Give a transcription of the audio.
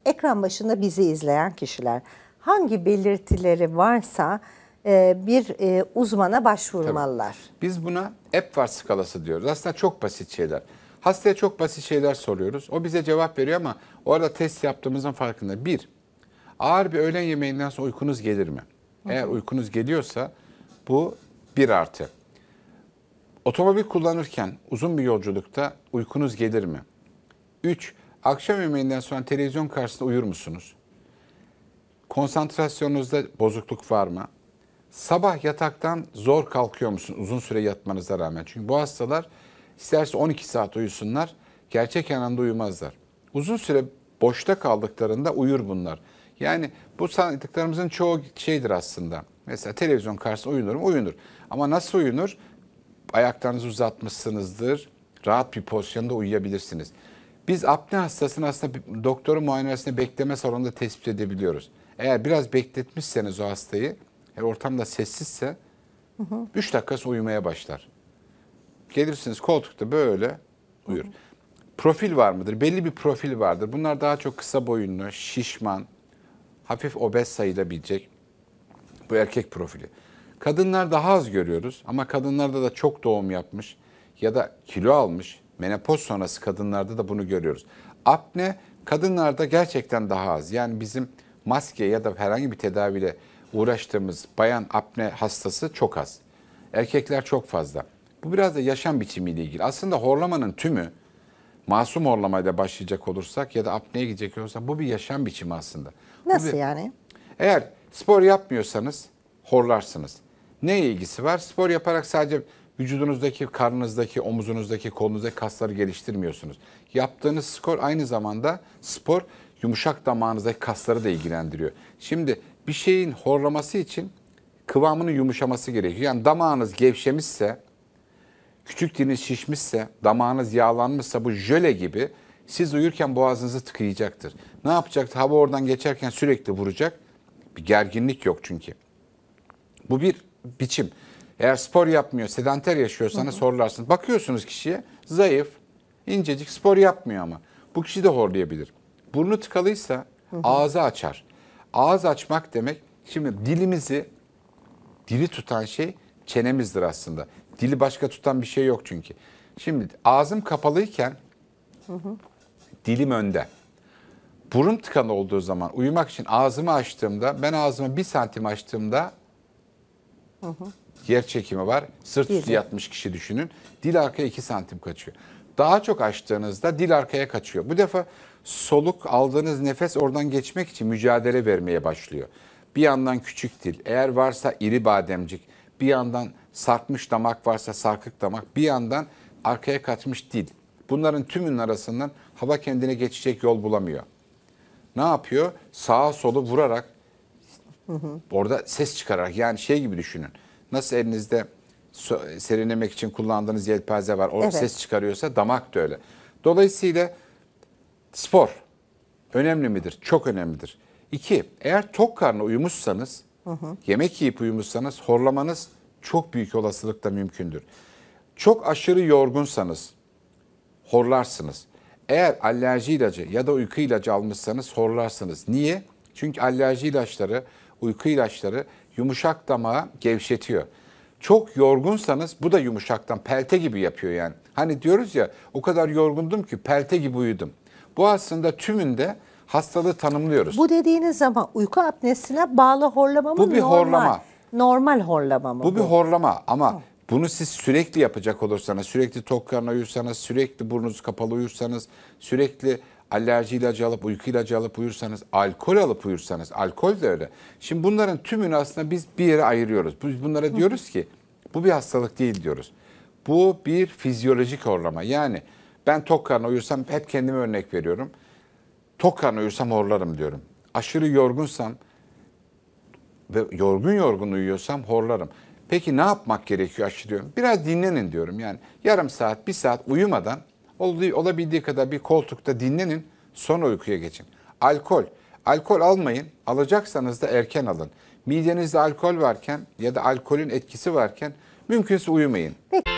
ekran başında bizi izleyen kişiler hangi belirtileri varsa bir uzmana başvurmalılar. Tabii. Biz buna Epworth skalası diyoruz. Aslında çok basit şeyler. Hastaya çok basit şeyler soruyoruz. O bize cevap veriyor ama orada test yaptığımızın farkında. Bir, ağır bir öğlen yemeğinden sonra uykunuz gelir mi? Eğer uykunuz geliyorsa bu 1 artı. Otomobil kullanırken uzun bir yolculukta uykunuz gelir mi? 3, akşam yemeğinden sonra televizyon karşısında uyur musunuz? Konsantrasyonunuzda bozukluk var mı? Sabah yataktan zor kalkıyor musun uzun süre yatmanıza rağmen? Çünkü bu hastalar isterse 12 saat uyusunlar, gerçek anlamda uyumazlar. Uzun süre boşta kaldıklarında uyur bunlar. Yani bu saydıklarımızın çoğu şeydir aslında. Mesela televizyon karşısında uyunur mu? Uyunur. Ama nasıl uyunur? Ayaklarınızı uzatmışsınızdır, rahat bir pozisyonda uyuyabilirsiniz. Biz apne hastasını aslında doktorun muayenesinde bekleme salonunda tespit edebiliyoruz. Eğer biraz bekletmişseniz o hastayı, ortamda sessizse 3 dakika sonra uyumaya başlar. Gelirsiniz koltukta böyle uyur. Profil var mıdır? Belli bir profil vardır. Bunlar daha çok kısa boyunlu, şişman, hafif obez sayılabilecek. Bu erkek profili. Kadınlar daha az görüyoruz ama kadınlarda da çok doğum yapmış ya da kilo almış, menopoz sonrası kadınlarda da bunu görüyoruz. Apne kadınlarda gerçekten daha az. Yani bizim maske ya da herhangi bir tedaviyle uğraştığımız bayan apne hastası çok az. Erkekler çok fazla. Bu biraz da yaşam biçimiyle ilgili. Aslında horlamanın tümü, masum horlamayla başlayacak olursak ya da apneye gidecek olursak bu bir yaşam biçimi aslında. Nasıl yani? Eğer spor yapmıyorsanız horlarsınız. Ne ilgisi var? Spor yaparak sadece vücudunuzdaki, karnınızdaki, omuzunuzdaki, kolunuzdaki kasları geliştirmiyorsunuz. Yaptığınız aynı zamanda spor yumuşak damağınızdaki kasları da ilgilendiriyor. Şimdi bir şeyin horlaması için kıvamının yumuşaması gerekiyor. Yani damağınız gevşemişse, küçük diliniz şişmişse, damağınız yağlanmışsa bu jöle gibi siz uyurken boğazınızı tıkayacaktır. Ne yapacaktır? Hava oradan geçerken sürekli vuracak. Bir gerginlik yok çünkü. Bu bir biçim. Eğer spor yapmıyor, sedanter yaşıyorsanız horlarsınız. Bakıyorsunuz kişiye zayıf, incecik, spor yapmıyor ama. Bu kişi de horlayabilir. Burnu tıkalıysa ağzı açar. Ağız açmak demek, şimdi dili tutan şey çenemizdir aslında. Dili başka tutan bir şey yok çünkü. Şimdi ağzım kapalıyken dilim önde. Burun tıkalı olduğu zaman uyumak için ağzımı açtığımda, ben ağzımı 1 santim açtığımda yer çekimi var. Sırt üstü yatmış kişi düşünün. Dil arkaya 2 santim kaçıyor. Daha çok açtığınızda dil arkaya kaçıyor. Bu defa soluk aldığınız nefes oradan geçmek için mücadele vermeye başlıyor. Bir yandan küçük dil, eğer varsa iri bademcik, bir yandan sarkmış damak varsa sarkık damak, bir yandan arkaya kaçmış dil. Bunların tümünün arasından hava kendine geçecek yol bulamıyor. Ne yapıyor? Sağa solu vurarak, orada ses çıkararak, yani şey gibi düşünün. Nasıl elinizde serinlemek için kullandığınız yelpaze var, o ses çıkarıyorsa damak da öyle. Dolayısıyla spor önemli midir? Çok önemlidir. 2, eğer tok karnına uyumuşsanız, yemek yiyip uyumuşsanız horlamanız çok büyük olasılıkla mümkündür. Çok aşırı yorgunsanız horlarsınız. Eğer alerji ilacı ya da uyku ilacı almışsanız horlarsınız. Niye? Çünkü alerji ilaçları, uyku ilaçları yumuşak damağı gevşetiyor. Çok yorgunsanız bu da yumuşaktan pelte gibi yapıyor yani. Hani diyoruz ya, o kadar yorgundum ki pelte gibi uyudum. Bu aslında tümünde hastalığı tanımlıyoruz. Bu dediğiniz zaman uyku apnesine bağlı horlama mı? Bu bir horlama. Normal horlama mı? Bu bir horlama ama bunu siz sürekli yapacak olursanız, sürekli tok karnına uyursanız, sürekli burnunuz kapalı uyursanız, sürekli alerji ilacı alıp, uyku ilacı alıp uyursanız, alkol alıp uyursanız, alkol de öyle. Şimdi bunların tümünü aslında biz bir yere ayırıyoruz. Biz bunlara diyoruz ki bu bir hastalık değil diyoruz. Bu bir fizyolojik horlama. Yani ben tok karnına uyursam, hep kendime örnek veriyorum. Tok karnına uyursam horlarım diyorum. Aşırı yorgunsam ve yorgun uyuyorsam horlarım. Peki ne yapmak gerekiyor aşırı diyorum. Biraz dinlenin diyorum. Yani yarım saat, 1 saat uyumadan olabildiği kadar bir koltukta dinlenin, sonra uykuya geçin. Alkol almayın. Alacaksanız da erken alın. Midenizde alkol varken ya da alkolün etkisi varken mümkünse uyumayın. Peki.